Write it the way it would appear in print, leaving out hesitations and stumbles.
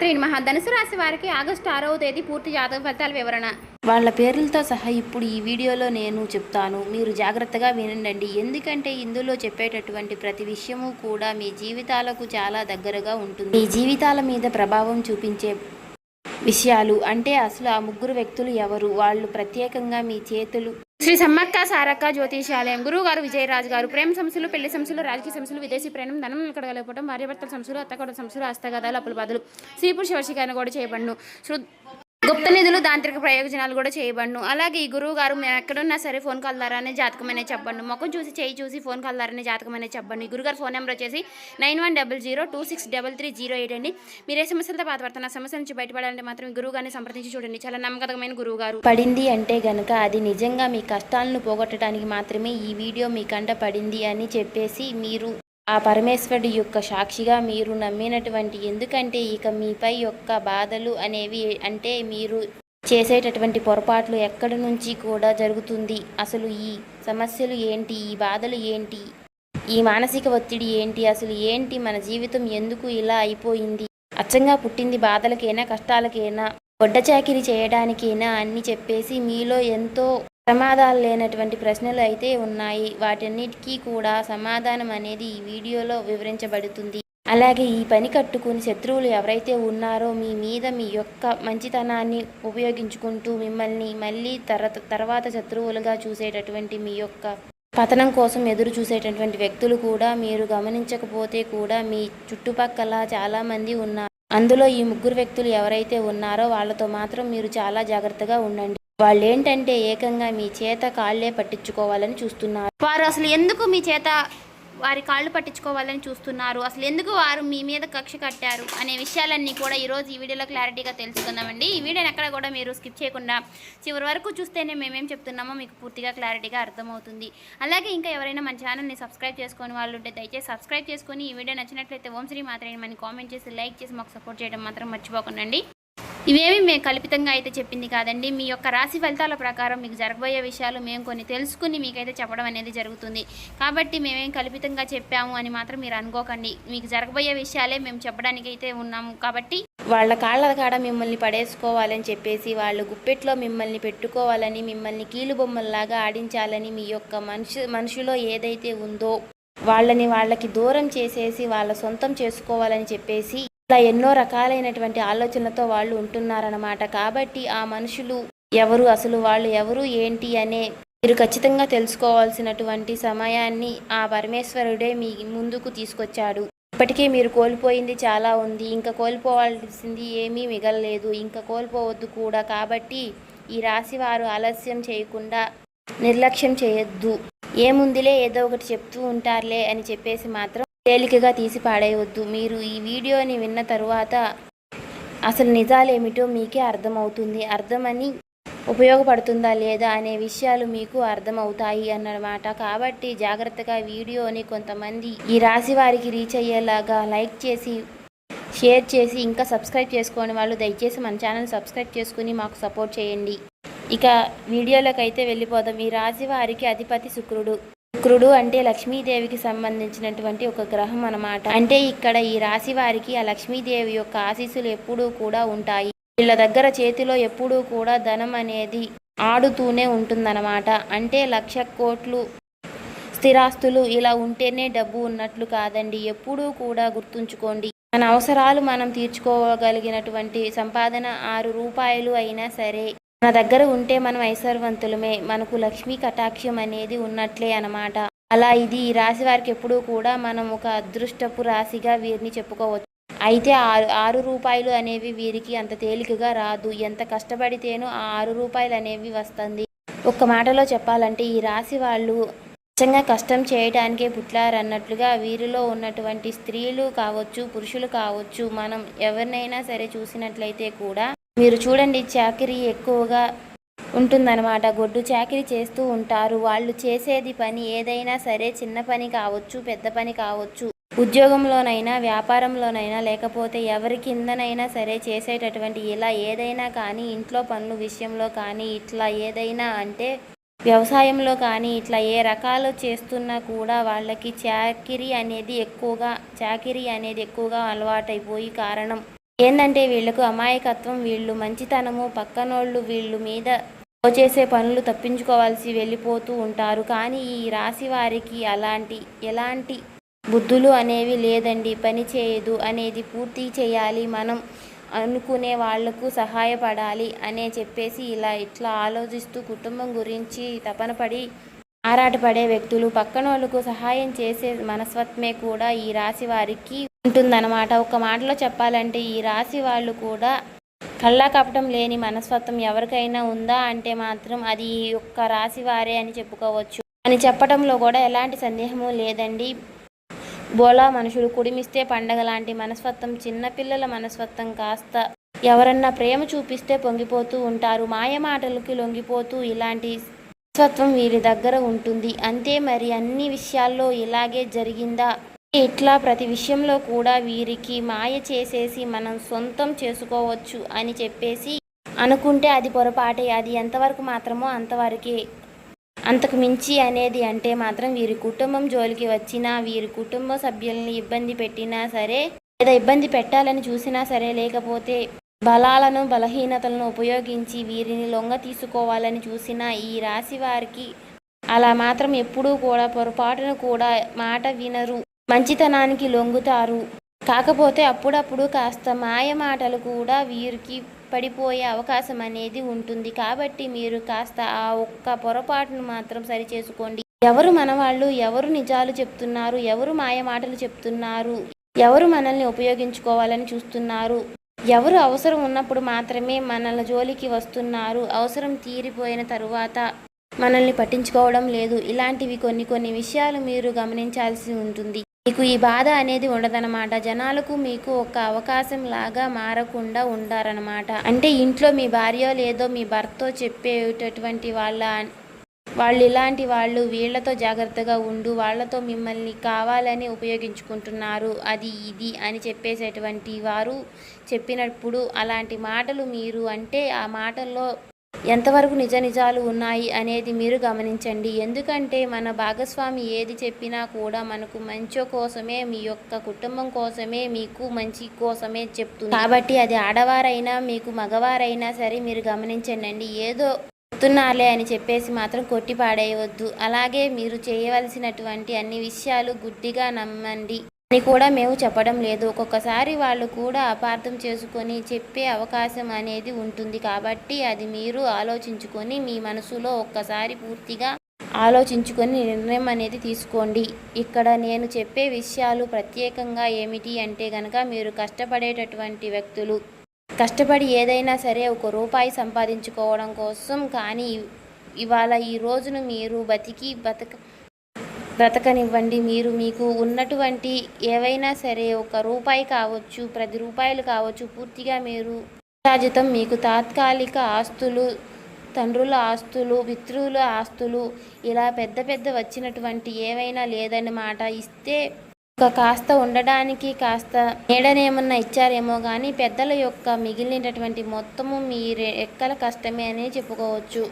శ్రీమాత్రే నమః. ధనుసు రాశి వారికి ఆగస్టు 6వ తేదీ పూర్తి జాతక ఫలితాల వివరణ. వాళ్ళ పేర్లతో సహా ఇప్పుడు ఈ వీడియోలో నేను చెప్తాను. మీరు జాగ్రత్తగా వినండి. ఎందుకంటే ఇందులో చెప్పేటటువంటి ప్రతి విషయము కూడా మీ జీవితాలకు చాలా దగ్గరగా ఉంటుంది. మీ జీవితాల మీద ప్రభావం చూపించే విషయాలు అంటే అసలు ఆ ముగ్గురు వ్యక్తులు ఎవరు, వాళ్ళు ప్రత్యేకంగా మీ చేతులు. శ్రీ సమ్మక్క సారక్క జ్యోతిషాలయం గురువు గారు విజయరాజు గారు. ప్రేమ సమస్యలు, పెళ్లి సమస్యలు, రాజకీయ సమస్యలు, విదేశీ ప్రయాణం, ధనం కడగలేకపోవడం, భార్యాభర్తల సమస్యలు, అత్తకొడ సమస్యలు, హస్తగదాలు, అప్పుల బాధలు, స్త్రీ పురుష వశీకరణ కూడా చేయబడును. గుప్త నిధులు, తాంత్రిక ప్రయోజనాలు కూడా చేయబడును. అలాగే ఈ గురువు గారు మేము ఎక్కడున్నా సరే ఫోన్ కాల్ ద్వారానే జాతకమనే చెప్పండి. ముఖం చూసి చేయి చూసి ఫోన్ కాల్ ద్వారానే జాతకమనే చెప్పండి. ఈ గురుగారు ఫోన్ నెంబర్ వచ్చేసి 9100263308 అండి. మీరే సమస్యలతో బాధపడుతున్న సమస్య నుంచి బయటపడాలంటే మాత్రం ఈ గురువు గారిని సంప్రదించి చూడండి. చాలా నమ్మకమైన గురువు గారు. పడింది అంటే గనక అది నిజంగా మీ కష్టాలను పోగొట్టడానికి మాత్రమే ఈ వీడియో మీ కంట పడింది అని చెప్పేసి మీరు ఆ పరమేశ్వరుడి యొక్క సాక్షిగా మీరు నమ్మినటువంటి, ఎందుకంటే ఇక మీపై యొక్క బాధలు అనేవి అంటే మీరు చేసేటటువంటి పొరపాట్లు ఎక్కడి నుంచి కూడా జరుగుతుంది, అసలు ఈ సమస్యలు ఏంటి, ఈ బాధలు ఏంటి, ఈ మానసిక ఒత్తిడి ఏంటి, అసలు ఏంటి, మన జీవితం ఎందుకు ఇలా అయిపోయింది, అచ్చంగా పుట్టింది బాధలకైనా కష్టాలకైనా గొడ్డ చాకిరీ చేయడానికైనా అన్ని చెప్పేసి మీలో ఎంతో సమాధానాలు లేనటువంటి ప్రశ్నలు అయితే ఉన్నాయి. వాటన్నిటికీ కూడా సమాధానం అనేది ఈ వీడియోలో వివరించబడుతుంది. అలాగే ఈ పని కట్టుకుని శత్రువులు ఎవరైతే ఉన్నారో మీ మీద మీ యొక్క మంచితనాన్ని ఉపయోగించుకుంటూ మిమ్మల్ని మళ్ళీ తర్వాత శత్రువులుగా చూసేటటువంటి మీ యొక్క పతనం కోసం ఎదురు చూసేటటువంటి వ్యక్తులు కూడా మీరు గమనించకపోతే కూడా మీ చుట్టుపక్కల చాలామంది ఉన్నారు. అందులో ఈ ముగ్గురు వ్యక్తులు ఎవరైతే ఉన్నారో వాళ్ళతో మాత్రం మీరు చాలా జాగ్రత్తగా ఉండండి. వాళ్ళు ఏంటంటే ఏకంగా మీ చేత కాళ్ళే పట్టించుకోవాలని చూస్తున్నారు. వారు అసలు ఎందుకు మీ చేత వారి కాళ్ళు పట్టించుకోవాలని చూస్తున్నారు, అసలు ఎందుకు వారు మీ మీద కక్ష కట్టారు అనే విషయాలన్నీ కూడా ఈరోజు ఈ వీడియోలో క్లారిటీగా తెలుసుకుందామండి. ఈ వీడియోని ఎక్కడ కూడా మీరు స్కిప్ చేయకుండా చివరి వరకు చూస్తేనే మేమేం చెప్తున్నామో మీకు పూర్తిగా క్లారిటీగా అర్థమవుతుంది. అలాగే ఇంకా ఎవరైనా మన ఛానల్ని సబ్స్క్రైబ్ చేసుకొని వాళ్ళు ఉంటే దయచేసి సబ్స్క్రైబ్ చేసుకొని ఈ వీడియో నచ్చినట్లయితే ఓం శ్రీ మాత్రే నమః కామెంట్ చేసి లైక్ చేసి మాకు సపోర్ట్ చేయడం మాత్రం మర్చిపోకండి. ఇవేమి మేము కల్పితంగా అయితే చెప్పింది కాదండి. మీ యొక్క రాశి ఫలితాల ప్రకారం మీకు జరగబోయే విషయాలు మేము కొన్ని తెలుసుకుని మీకైతే చెప్పడం అనేది జరుగుతుంది. కాబట్టి మేమేం కల్పితంగా చెప్పాము అని మాత్రం మీరు అనుకోకండి. మీకు జరగబోయే విషయాలే మేము చెప్పడానికి అయితే ఉన్నాము. కాబట్టి వాళ్ళ కాళ్ళ కాడ మిమ్మల్ని పడేసుకోవాలని చెప్పేసి వాళ్ళు గుప్పెట్లో మిమ్మల్ని పెట్టుకోవాలని, మిమ్మల్ని కీలుబొమ్మల్లాగా ఆడించాలని మీ యొక్క మనుషులో ఏదైతే ఉందో వాళ్ళకి దూరం చేసేసి వాళ్ళ సొంతం చేసుకోవాలని చెప్పేసి ఇలా ఎన్నో రకాలైనటువంటి ఆలోచనలతో వాళ్ళు ఉంటున్నారన్నమాట. కాబట్టి ఆ మనుషులు ఎవరు, అసలు వాళ్ళు ఎవరు ఏంటి అనే మీరు ఖచ్చితంగా తెలుసుకోవాల్సినటువంటి సమయాన్ని ఆ పరమేశ్వరుడే మీ ముందుకు తీసుకొచ్చాడు. ఇప్పటికే మీరు కోల్పోయింది చాలా ఉంది, ఇంకా కోల్పోవాల్సింది ఏమీ మిగలలేదు, ఇంకా కోల్పోవద్దు కూడా. కాబట్టి ఈ రాశి వారు ఆలస్యం చేయకుండా నిర్లక్ష్యం చేయొద్దు. ఏముందిలే ఏదో ఒకటి చెప్తూ ఉంటారులే అని చెప్పేసి మాత్రం తేలికగా తీసి పాడేయవద్దు. మీరు ఈ వీడియోని విన్న తరువాత అసలు నిజాలేమిటో మీకే అర్థమవుతుంది. అర్థమని ఉపయోగపడుతుందా లేదా అనే విషయాలు మీకు అర్థమవుతాయి అన్నమాట. కాబట్టి జాగ్రత్తగా వీడియోని కొంతమంది ఈ రాశి వారికి రీచ్ అయ్యేలాగా లైక్ చేసి షేర్ చేసి ఇంకా సబ్స్క్రైబ్ చేసుకోని వాళ్ళు దయచేసి మన ఛానల్ సబ్స్క్రైబ్ చేసుకుని మాకు సపోర్ట్ చేయండి. ఇక వీడియోలోకి అయితే వెళ్ళిపోదాం. ఈ రాశి వారికి అధిపతి శుక్రుడు అంటే లక్ష్మీదేవికి సంబంధించినటువంటి ఒక గ్రహం అన్నమాట. అంటే ఇక్కడ ఈ రాశి వారికి ఆ లక్ష్మీదేవి యొక్క ఆశీస్సులు ఎప్పుడూ కూడా ఉంటాయి. వీళ్ళ దగ్గర చేతిలో ఎప్పుడూ కూడా ధనం అనేది ఆడుతూనే ఉంటుందన్నమాట. అంటే 1,00,000 కోట్లు స్థిరాస్తులు ఇలా ఉంటేనే డబ్బు ఉన్నట్లు కాదండి. ఎప్పుడూ కూడా గుర్తుంచుకోండి, మన అవసరాలు మనం తీర్చుకోగలిగినటువంటి సంపాదన 6 రూపాయలు అయినా సరే మన దగ్గర ఉంటే మనం ఐశ్వర్యవంతులమే, మనకు లక్ష్మీ కటాక్షం అనేది ఉన్నట్లే అన్నమాట. అలా ఇది ఈ రాశి వారికి ఎప్పుడూ కూడా మనం ఒక అదృష్టపు రాశిగా వీరిని చెప్పుకోవచ్చు. అయితే 6 రూపాయలు అనేవి వీరికి అంత తేలికగా రాదు. ఎంత కష్టపడితేనో ఆ 6 రూపాయలు అనేవి వస్తుంది. ఒక్క మాటలో చెప్పాలంటే ఈ రాశి వాళ్ళు నిజంగా కష్టం చేయడానికే పుట్టారన్నట్లుగా వీరిలో ఉన్నటువంటి స్త్రీలు కావచ్చు, పురుషులు కావచ్చు, మనం ఎవరినైనా సరే చూసినట్లయితే కూడా మీరు చూడండి చాకిరీ ఎక్కువగా ఉంటుందన్నమాట. గొడ్డు చాకిరీ చేస్తూ ఉంటారు. వాళ్ళు చేసేది పని ఏదైనా సరే చిన్న పని కావచ్చు, పెద్ద పని కావచ్చు, ఉద్యోగంలోనైనా వ్యాపారంలోనైనా లేకపోతే ఎవరి కిందనైనా సరే చేసేటటువంటి ఇలా ఏదైనా కానీ, ఇంట్లో పనుల విషయంలో కానీ, ఇట్లా ఏదైనా అంటే వ్యవసాయంలో కానీ ఇట్లా ఏ రకాలు చేస్తున్నా కూడా వాళ్ళకి చాకిరీ అనేది ఎక్కువగా అలవాటైపోయి కారణం ఏంటంటే వీళ్ళకు అమాయకత్వం, వీళ్ళు మంచితనము, పక్కనోళ్ళు వీళ్ళు మీద చేసే పనులు తప్పించుకోవాల్సి వెళ్ళిపోతూ ఉంటారు. కానీ ఈ రాశి వారికి ఎలాంటి బుద్ధులు అనేవి లేదండి. పని చేయదు అనేది పూర్తి చేయాలి, మనం అనుకునే వాళ్లకు సహాయపడాలి అనే చెప్పేసి ఇట్లా ఆలోచిస్తూ కుటుంబం గురించి తపనపడి ఆరాటపడే వ్యక్తులు, పక్కనోళ్ళకు సహాయం చేసే మనస్తత్వమే కూడా ఈ రాశి వారికి ఉంటుందన్నమాట. ఒక మాటలో చెప్పాలంటే ఈ రాశి వాళ్ళు కూడా కళ్ళా కపటం లేని మనస్తత్వం ఎవరికైనా ఉందా అంటే మాత్రం అది ఈ యొక్క రాశి వారే అని చెప్పుకోవచ్చు అని చెప్పడంలో కూడా ఎలాంటి సందేహము లేదండి. బోలా మనుషులు, కుడిమిస్తే పండగ లాంటి మనస్తత్వం, చిన్నపిల్లల మనస్తత్వం, కాస్త ఎవరన్నా ప్రేమ చూపిస్తే పొంగిపోతూ ఉంటారు, మాయ మాటలకి లొంగిపోతూ ఇలాంటి మనస్తత్వం వీరి దగ్గర ఉంటుంది. అంతే మరి అన్ని విషయాల్లో ఇలాగే జరిగిందా? ఇట్లా ప్రతి విషయంలో కూడా వీరికి మాయ చేసేసి మనం సొంతం చేసుకోవచ్చు అని చెప్పేసి అనుకుంటే అది పొరపాటే. అది ఎంతవరకు మాత్రమో అంతవరకే, అంతకు మించి అనేది అంటే మాత్రం వీరి కుటుంబం జోలికి వచ్చినా, వీరి కుటుంబ సభ్యుల్ని ఇబ్బంది పెట్టినా సరే, లేదా ఇబ్బంది పెట్టాలని చూసినా సరే, లేకపోతే బలాలను బలహీనతలను ఉపయోగించి వీరిని లొంగ తీసుకోవాలని చూసినా ఈ రాశి వారికి అలా మాత్రం ఎప్పుడూ కూడా పొరపాటును కూడా మాట వినరు, మంచితనానికి లొంగుతారు. కాకపోతే అప్పుడప్పుడు కాస్త మాయ మాటలు కూడా వీరికి పడిపోయే అవకాశం అనేది ఉంటుంది. కాబట్టి మీరు కాస్త ఆ ఒక్క పొరపాటును మాత్రం సరిచేసుకోండి. ఎవరు మనవాళ్ళు, ఎవరు నిజాలు చెప్తున్నారు, ఎవరు మాయ మాటలు చెప్తున్నారు, ఎవరు మనల్ని ఉపయోగించుకోవాలని చూస్తున్నారు, ఎవరు అవసరం ఉన్నప్పుడు మాత్రమే మనల జోలికి వస్తున్నారు, అవసరం తీరిపోయిన తరువాత మనల్ని పట్టించుకోవడం లేదు, ఇలాంటివి కొన్ని విషయాలు మీరు గమనించాల్సి ఉంటుంది. మీకు ఈ బాధ అనేది ఉండదన్నమాట. జనాలకు మీకు ఒక అవకాశం లాగా మారకుండా ఉండారనమాట. అంటే ఇంట్లో మీ భార్య లేదో మీ భర్తో చెప్పేటటువంటి వాళ్ళు ఇలాంటి వాళ్ళు, వీళ్లతో జాగ్రత్తగా ఉండు, వాళ్లతో మిమ్మల్ని కావాలని ఉపయోగించుకుంటున్నారు, అది ఇది అని చెప్పేసేటువంటి వారు చెప్పినప్పుడు అలాంటి మాటలు మీరు అంటే ఆ మాటల్లో ఎంతవరకు నిజాలు ఉన్నాయి అనేది మీరు గమనించండి. ఎందుకంటే మన భాగస్వామి ఏది చెప్పినా కూడా మనకు మంచి కోసమే, మీ యొక్క కుటుంబం కోసమే, మీకు మంచి కోసమే చెప్తుంది. కాబట్టి అది ఆడవారైనా మీకు మగవారైనా సరే మీరు గమనించండి. ఏదో చెప్తున్నారులే అని చెప్పేసి మాత్రం కొట్టి పాడేయవద్దు. అలాగే మీరు చేయవలసినటువంటి అన్ని విషయాలు గుడ్డిగా నమ్మండి అని కూడా మేము చెప్పడం లేదు. ఒక్కొక్కసారి వాళ్ళు కూడా అపార్థం చేసుకొని చెప్పే అవకాశం అనేది ఉంటుంది. కాబట్టి అది మీరు ఆలోచించుకొని మీ మనసులో ఒక్కసారి పూర్తిగా ఆలోచించుకొని నిర్ణయం అనేది తీసుకోండి. ఇక్కడ నేను చెప్పే విషయాలు ప్రత్యేకంగా ఏమిటి అంటే గనక, మీరు కష్టపడేటటువంటి వ్యక్తులు, కష్టపడి ఏదైనా సరే ఒక రూపాయి సంపాదించుకోవడం కోసం, కానీ ఇవాళ ఈ రోజును మీరు బ్రతకనివ్వండి. మీకు ఉన్నటువంటి ఏవైనా సరే, ఒక రూపాయి కావచ్చు, 10 రూపాయలు కావచ్చు, పూర్తిగా మీరు రాజితం, మీకు తాత్కాలిక ఆస్తులు, తండ్రుల ఆస్తులు, పితృల ఆస్తులు, ఇలా పెద్ద వచ్చినటువంటి ఏవైనా లేదన్నమాట. ఇస్తే కాస్త ఉండడానికి కాస్త నీడనేమన్నా ఇచ్చారేమో కానీ పెద్దల యొక్క మిగిలినటువంటి మొత్తము మీ రెక్కల కష్టమే అని చెప్పుకోవచ్చు.